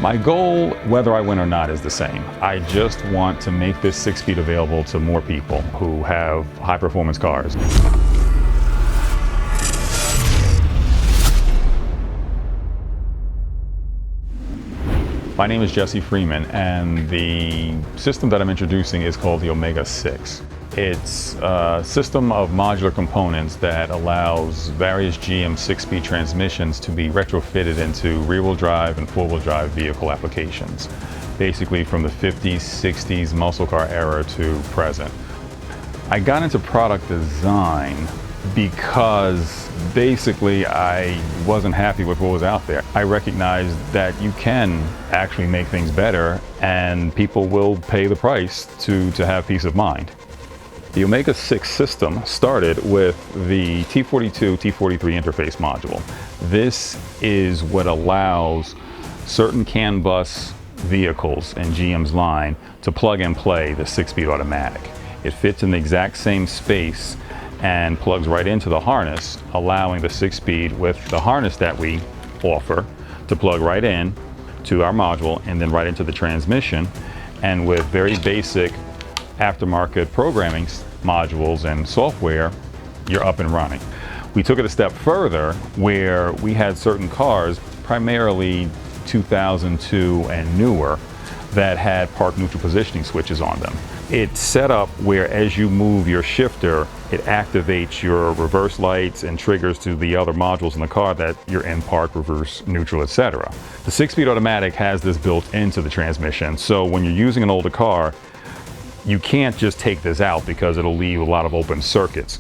My goal, whether I win or not, is the same. I just want to make this 6-speed available to more people who have high-performance cars. My name is Jesse Freeman, and the system that I'm introducing is called the Omega 6. It's a system of modular components that allows various GM 6-speed transmissions to be retrofitted into rear-wheel drive and four-wheel drive vehicle applications, basically from the 50s, 60s muscle car era to present. I got into product design because basically I wasn't happy with what was out there. I recognized that you can actually make things better and people will pay the price to have peace of mind. The Omega 6 system started with the T42, T43 interface module. This is what allows certain CAN bus vehicles in GM's line to plug and play the 6-speed automatic. It fits in the exact same space and plugs right into the harness, allowing the 6-speed with the harness that we offer to plug right in to our module and then right into the transmission. And with very basic aftermarket programming modules and software, you're up and running. We took it a step further where we had certain cars, primarily 2002 and newer, that had park neutral positioning switches on them. It's set up where as you move your shifter, it activates your reverse lights and triggers to the other modules in the car that you're in park, reverse, neutral, etc. The 6-speed automatic has this built into the transmission, so when you're using an older car, you can't just take this out because it'll leave a lot of open circuits.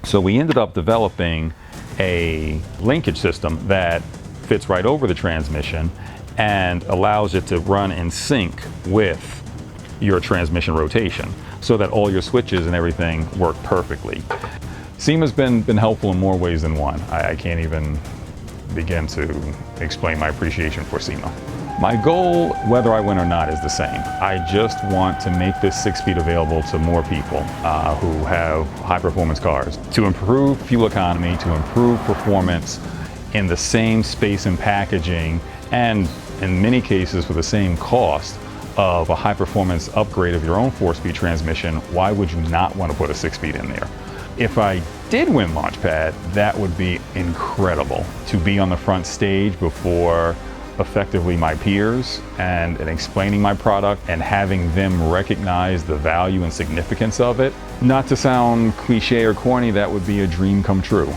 So we ended up developing a linkage system that fits right over the transmission and allows it to run in sync with your transmission rotation so that all your switches and everything work perfectly. SEMA's been helpful in more ways than one. I can't even begin to explain my appreciation for SEMA. My goal, whether I win or not, is the same. I just want to make this 6-speed available to more people who have high-performance cars, to improve fuel economy, to improve performance in the same space and packaging, and in many cases for the same cost of a high-performance upgrade of your own 4-speed transmission. Why would you not want to put a 6-speed in there? If I did win Launch Pad, that would be incredible. To be on the front stage before effectively my peers and explaining my product and having them recognize the value and significance of it. Not to sound cliche or corny, that would be a dream come true.